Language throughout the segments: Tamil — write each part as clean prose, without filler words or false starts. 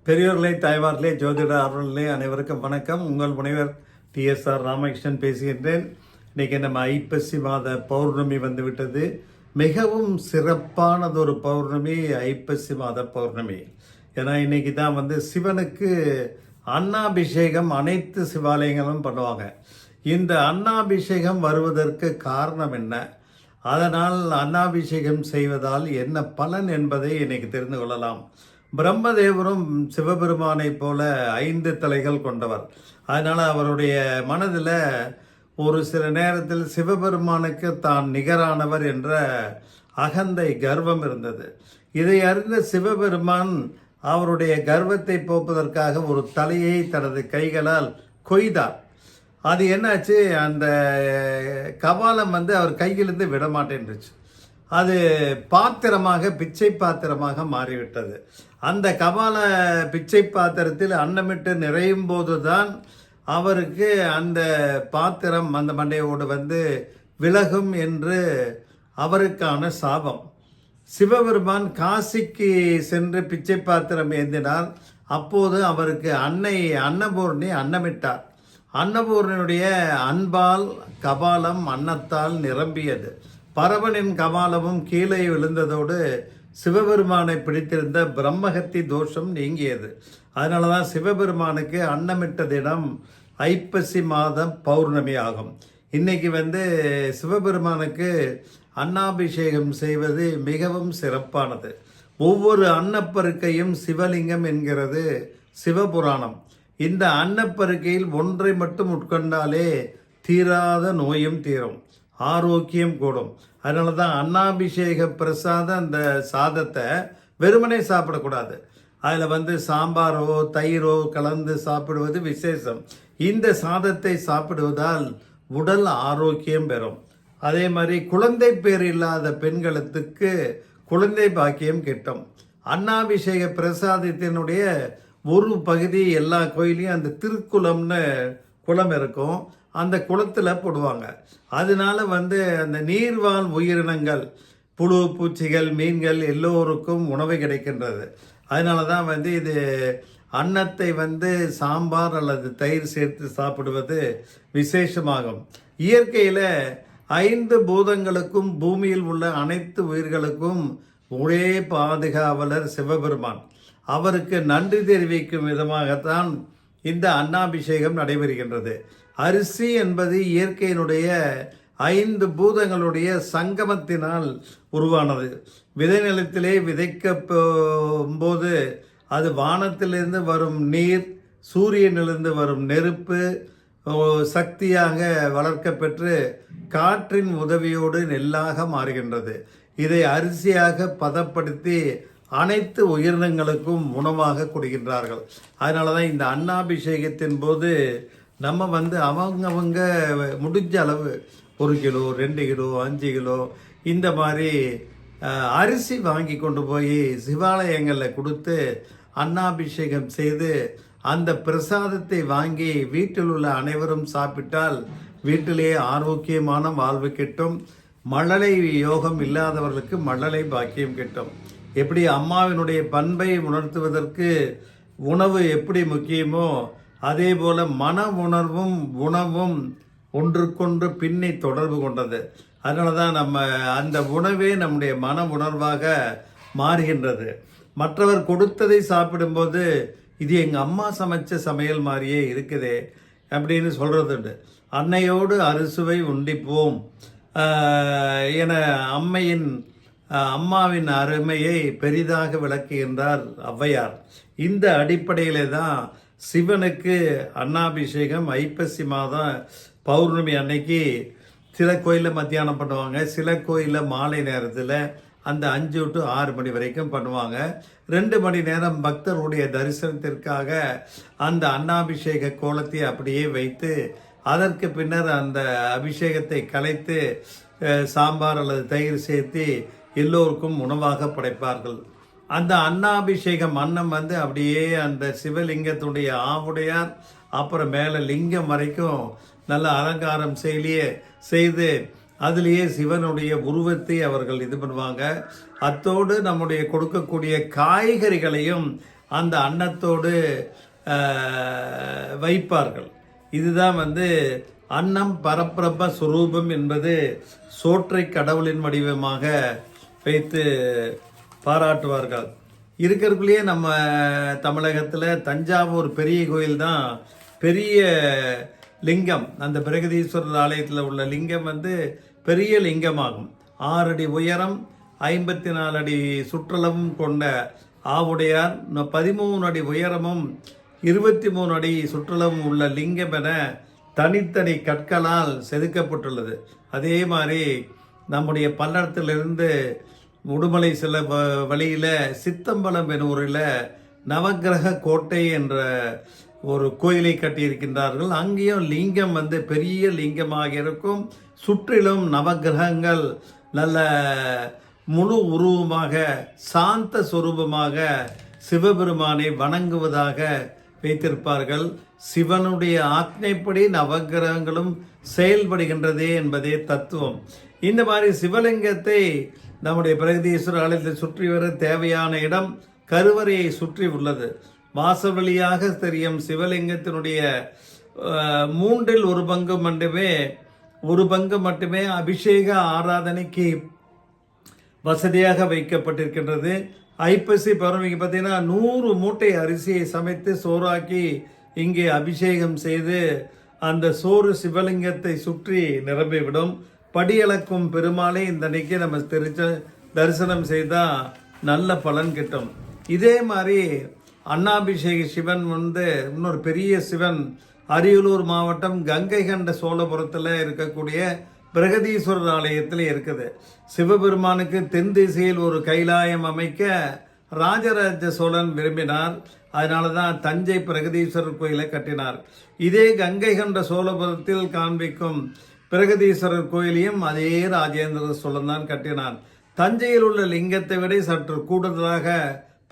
பெரியோர்களே, தாய்மார்களே, ஜோதிட ஆர்வலர்களே அனைவருக்கும் வணக்கம். உங்கள் முனைவர் TSR ராமகிருஷ்ணன் பேசுகின்றேன். இன்றைக்கி நம்ம ஐப்பசி மாத பௌர்ணமி வந்துவிட்டது. மிகவும் சிறப்பானதொரு பௌர்ணமி ஐப்பசி மாத பௌர்ணமி. ஏன்னா இன்றைக்கி தான் சிவனுக்கு அன்னாபிஷேகம் அனைத்து சிவாலயங்களும் பண்ணுவாங்க. இந்த அன்னாபிஷேகம் வருவதற்கு காரணம் என்ன, அதனால் அன்னாபிஷேகம் செய்வதால் என்ன பலன் என்பதை இன்னைக்கு தெரிந்து கொள்ளலாம். பிரம்மதேவரும் சிவபெருமானை போல 5 தலைகள் கொண்டவர். அதனால் அவருடைய மனதில் ஒரு சில நேரத்தில் சிவபெருமானுக்கு தான் நிகரானவர் என்ற அகந்தை, கர்வம் இருந்தது. இதை அறிந்த சிவபெருமான் அவருடைய கர்வத்தை போப்பதற்காக ஒரு தலையை தனது கைகளால் கொய்தார். அது என்னாச்சு, அந்த கபாலம் அவர் கையிலிருந்து விடமாட்டேன்ருச்சு. அது பாத்திரமாக, பிச்சை பாத்திரமாக மாறிவிட்டது. அந்த கபால பிச்சை பாத்திரத்தில் அன்னமிட்டு நிறையும் போதுதான் அவருக்கு அந்த பாத்திரம் அந்த மண்டையோடு விலகும் என்று அவருக்கான சாபம். சிவபெருமான் காசிக்கு சென்று பிச்சை பாத்திரம் ஏந்தினார். அப்போது அவருக்கு அன்னை அன்னபூர்ணி அன்னமிட்டார். அன்னபூர்ணியுடைய அன்பால் கபாலம் அன்னத்தால் நிரம்பியது. பரவனின் கபாலமும் கீழே விழுந்ததோடு சிவபெருமானை பிடித்திருந்த பிரம்மஹத்தி தோஷம் நீங்கியது. அதனால தான் சிவபெருமானுக்கு அன்னமிட்ட தினம் ஐப்பசி மாதம் பௌர்ணமி ஆகும். இன்னைக்கு சிவபெருமானுக்கு அன்னாபிஷேகம் செய்வது மிகவும் சிறப்பானது. ஒவ்வொரு அன்னப்பருக்கையும் சிவலிங்கம் என்கிறது சிவபுராணம். இந்த அன்னப்பருக்கையில் ஒன்றை மட்டும் உட்கொண்டாலே தீராத நோயும் தீரும், ஆரோக்கியம் கூடும். அதனால தான் அன்னாபிஷேக பிரசாதம், அந்த சாதத்தை வெறுமனே சாப்பிடக்கூடாது. அதில் சாம்பாரோ தயிரோ கலந்து சாப்பிடுவது விசேஷம். இந்த சாதத்தை சாப்பிடுவதால் உடல் ஆரோக்கியம் பெறும். அதே மாதிரி குழந்தை பேர் இல்லாத பெண்களுக்கு குழந்தை பாக்கியம் கிட்டும். அன்னாபிஷேக பிரசாதத்தினுடைய ஒரு பகுதி எல்லா கோயிலையும் அந்த திருக்குளம்னு குளம் இருக்கும், அந்த குளத்தில் போடுவாங்க. அதனால அந்த நீர்வாழ் உயிரினங்கள், புழு பூச்சிகள், மீன்கள் எல்லோருக்கும் உணவு கிடைக்கின்றது. அதனால தான் இது அன்னத்தை சாம்பார் அல்லது தயிர் சேர்த்து சாப்பிடுவது விசேஷமாகும். இயற்கையில் 5 பூதங்களுக்கும் பூமியில் உள்ள அனைத்து உயிர்களுக்கும் ஒரே பாதுகாவலர் சிவபெருமான். அவருக்கு நன்றி தெரிவிக்கும் விதமாகத்தான் இந்த அன்னாபிஷேகம் நடைபெறுகின்றது. அரிசி என்பது இயற்கையினுடைய 5 பூதங்களுடைய சங்கமத்தினால் உருவானது. விதைநிலத்திலே விதைக்க போது அது வானத்திலிருந்து வரும் நீர், சூரியனிலிருந்து வரும் நெருப்பு சக்தியாக வளர்க்கப்பெற்று காற்றின் உதவியோடு நெல்லாக மாறுகின்றது. இதை அரிசியாக பதப்படுத்தி அனைத்து உயிரினங்களுக்கும் உணவாக கொடுக்கின்றார்கள். அதனால தான் இந்த அன்னாபிஷேகத்தின் போது நம்ம அவங்கவங்க முடிஞ்ச அளவு 1 கிலோ, 2 கிலோ, 5 கிலோ இந்த மாதிரி அரிசி வாங்கி கொண்டு போய் சிவாலயங்களில் கொடுத்து அன்னாபிஷேகம் செய்து அந்த பிரசாதத்தை வாங்கி வீட்டில் உள்ள அனைவரும் சாப்பிட்டால் வீட்டிலேயே ஆரோக்கியமான வாழ்வு கிட்டும். மழலை யோகம் இல்லாதவர்களுக்கு மழலை பாக்கியம் கிட்டும். எப்படி அம்மாவினுடைய பண்பை உணர்த்துவதற்கு உணவு எப்படி முக்கியமோ, அதே போல மன உணர்வும் உணவும் ஒன்றுக்கொன்று பின்னி தொடர்பு கொண்டது. அதனால தான் நம்ம அந்த உணவே நம்முடைய மன உணர்வாக மாறுகின்றது. மற்றவர் கொடுத்ததை சாப்பிடும்போது இது எங்கள் அம்மா சமைச்ச சமையல் மாதிரியே இருக்குதே அப்படின்னு சொல்கிறதுண்டு. அன்னையோடு அறுசுவை உண்டிப்போம் என அம்மாவின் அருமையை பெரிதாக விளக்குகின்றார் ஔவையார். இந்த அடிப்படையிலே தான் சிவனுக்கு அன்னாபிஷேகம் ஐப்பசி மாதம் பௌர்ணமி அன்னைக்கு சில கோயிலில் மத்தியானம் பண்ணுவாங்க, சில கோயிலில் மாலை நேரத்தில் அந்த 5 to 6 மணி வரைக்கும் பண்ணுவாங்க. 2 மணி நேரம் பக்தருடைய தரிசனத்திற்காக அந்த அன்னாபிஷேக கோலத்தை அப்படியே வைத்து அதற்கு பின்னர் அந்த அபிஷேகத்தை கலைத்து சாம்பார் அல்லது தயிர் சேர்த்து எல்லோருக்கும் உணவாக படைப்பார்கள். அந்த அன்னாபிஷேகம் அன்னம் அப்படியே அந்த சிவலிங்கத்துடைய ஆவுடையார் அப்புறம் மேலே லிங்கம் வரைக்கும் நல்ல அலங்காரம் செய்து அதுலேயே சிவனுடைய உருவத்தை அவர்கள் இது பண்ணுவாங்க. அத்தோடு நம்முடைய கொடுக்கக்கூடிய காய்கறிகளையும் அந்த அன்னத்தோடு வைப்பார்கள். இதுதான் அன்னம் பரபிரம்ம சுரூபம் என்பது சோற்றை கடவுளின் வடிவமாக வைத்து பாராட்டுவார்கள். இருக்கிறதுக்குள்ளேயே நம்ம தமிழகத்தில் தஞ்சாவூர் பெரிய கோயில் தான் பெரிய லிங்கம். அந்த பிரகதீஸ்வரர் ஆலயத்தில் உள்ள லிங்கம் பெரிய லிங்கமாகும். 6 அடி உயரம், 54 அடி சுற்றளவும் கொண்ட ஆவுடையார் 13 அடி உயரமும் 23 அடி சுற்றளவும் உள்ள லிங்கம் என தனித்தனி கற்களால் செதுக்கப்பட்டுள்ளது. அதே மாதிரி நம்முடைய பல்லடத்திலிருந்து உடுமலை செல்ல வழியில் சித்தம்பலம் என்ற ஊரில் நவக்கிரக கோட்டை என்ற ஒரு கோயிலை கட்டியிருக்கின்றார்கள். அங்கேயும் லிங்கம் பெரிய லிங்கமாக இருக்கும். சுற்றிலும் நவக்கிரகங்கள் நல்ல முழு உருவமாக சாந்த சொரூபமாக சிவபெருமானை வணங்குவதாக வைத்திருப்பார்கள். சிவனுடைய ஆக்ஞைப்படி நவக்கிரகங்களும் செயல்படுகின்றதே என்பதே தத்துவம். இந்த மாதிரி சிவலிங்கத்தை நம்முடைய பிரகதீஸ்வரர் ஆலயத்தை சுற்றி வர தேவையான இடம் கருவறையை சுற்றி உள்ளது. வாசவழியாக தெரியும் சிவலிங்கத்தினுடைய 3 ஒரு பங்கு மட்டுமே அபிஷேக ஆராதனைக்கு வசதியாக வைக்கப்பட்டிருக்கின்றது. ஐப்பசி பௌர்ணமிக்கு பார்த்தீங்கன்னா 100 மூட்டை அரிசியை சமைத்து சோறாக்கி இங்கே அபிஷேகம் செய்து அந்த சோறு சிவலிங்கத்தை சுற்றி நிரம்பிவிடும். படியளக்கும் பெருமாளை இந்த அன்னைக்கு நம்ம தரிசனம் செய்தால் நல்ல பலன் கிட்டும். இதே மாதிரி அன்னாபிஷேக சிவன் இன்னொரு பெரிய சிவன் அரியலூர் மாவட்டம் கங்கை கண்ட சோழபுரத்தில் இருக்கக்கூடிய பிரகதீஸ்வரர் ஆலயத்தில் இருக்குது. சிவபெருமானுக்கு தென் திசையில் ஒரு கைலாயம் அமைக்க ராஜராஜ சோழன் விரும்பினார். அதனால தான் தஞ்சை பிரகதீஸ்வரர் கோயிலை கட்டினார். இதே கங்கை கண்ட சோழபுரத்தில் காண்பிக்கும் பிரகதீஸ்வரர் கோயிலையும் அதே ராஜேந்திர சோழன் தான் கட்டினார். தஞ்சையில் உள்ள லிங்கத்தை விட சற்று கூடுதலாக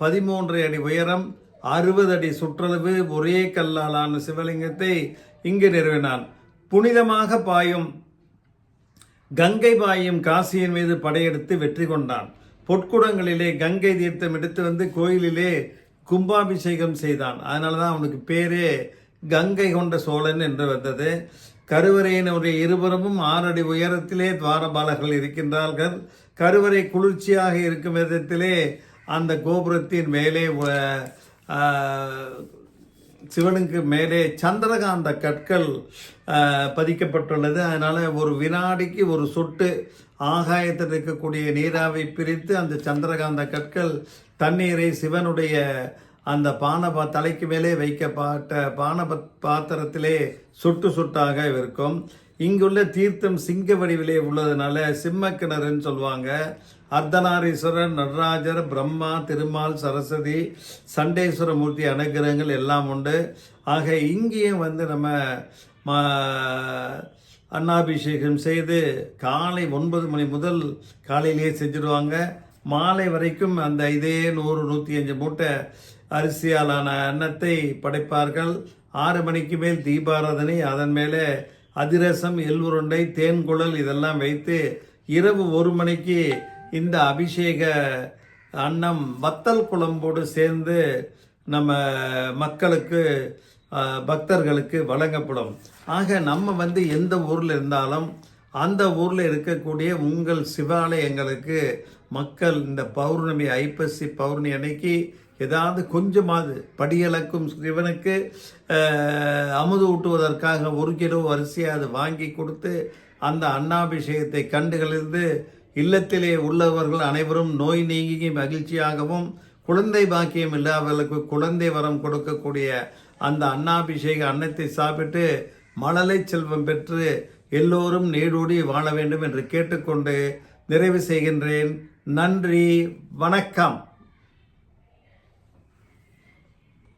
13 அடி உயரம், 60 அடி சுற்றளவு ஒரே கல்லாலான சிவலிங்கத்தை இங்கு நிறுவினான். புனிதமாக பாயும் கங்கை பாயும் காசியின் மீது படையெடுத்து வெற்றி கொண்டான். பொற்குடங்களிலே கங்கை தீர்த்தம் எடுத்து கோயிலிலே கும்பாபிஷேகம் செய்தான். அதனால தான் அவனுக்கு பேரே கங்கை கொண்ட சோழன் என்று வந்தது. கருவறையினுடைய இருபுறமும் 6 அடி உயரத்திலே துவாரபாலகர்கள் இருக்கின்றார்கள். கருவறை குளிர்ச்சியாக இருக்கும் விதத்திலே அந்த கோபுரத்தின் மேலே சிவனுக்கு மேலே சந்திரகாந்த கற்கள் பதிக்கப்பட்டுள்ளது. அதனால் ஒரு வினாடிக்கு ஒரு சொட்டு ஆகாயத்தில் இருக்கக்கூடிய நீராவை பிரித்து அந்த சந்திரகாந்த கற்கள் தண்ணீரை சிவனுடைய அந்த தலைக்கு மேலே வைக்கப்பட்ட பாத்திரத்திலே சொட்டு சொட்டாக இருக்கும். இங்குள்ள தீர்த்தம் சிங்க வடிவிலே உள்ளதுனால சிம்ம கிணறுன்னு சொல்லுவாங்க. அர்த்தநாரீஸ்வரர், நடராஜர், பிரம்மா, திருமால், சரஸ்வதி, சண்டேஸ்வர மூர்த்தி அனுகிரகங்கள் எல்லாம் உண்டு. ஆக இங்கேயும் நம்ம அன்னாபிஷேகம் செய்து காலை 9 மணி முதல் காலையிலேயே செஞ்சுடுவாங்க. மாலை வரைக்கும் அந்த இதே 100-105 மூட்டை அரிசியாலான அன்னத்தை படைப்பார்கள். 6 மணிக்கு மேல் தீபாராதனை, அதன் மேலே அதிரசம், எள்ளுருண்டை, தேன்குழல் இதெல்லாம் வைத்து இரவு 1 மணிக்கு இந்த அபிஷேக அன்னம் வத்தல் குழம்போடு சேர்ந்து நம்ம மக்களுக்கு பக்தர்களுக்கு வழங்கப்படும். ஆக நம்ம எந்த ஊரில் இருந்தாலும் அந்த ஊரில் இருக்கக்கூடிய உங்கள் சிவாலயங்களுக்கு மக்கள் இந்த பௌர்ணமி ஐப்பசி பௌர்ணமி அன்னைக்கு ஏதாவது கொஞ்சமாவது படியளக்கும் சிவனுக்கு அமுது ஊட்டுவதற்காக 1 கிலோ அரிசியாவது வாங்கி கொடுத்து அந்த அன்னாபிஷேகத்தை கண்டுகளிருந்து இல்லத்திலே உள்ளவர்கள் அனைவரும் நோய் நீங்கி மகிழ்ச்சியாகவும் குழந்தை பாக்கியம் இல்லாதவர்களுக்கு குழந்தை வரம் கொடுக்கக்கூடிய அந்த அன்னாபிஷேக அன்னத்தை சாப்பிட்டு மழலை செல்வம் பெற்று எல்லோரும் நீடூடி வாழ வேண்டும் என்று கேட்டுக்கொண்டு நிறைவு செய்கின்றேன். நன்றி, வணக்கம்.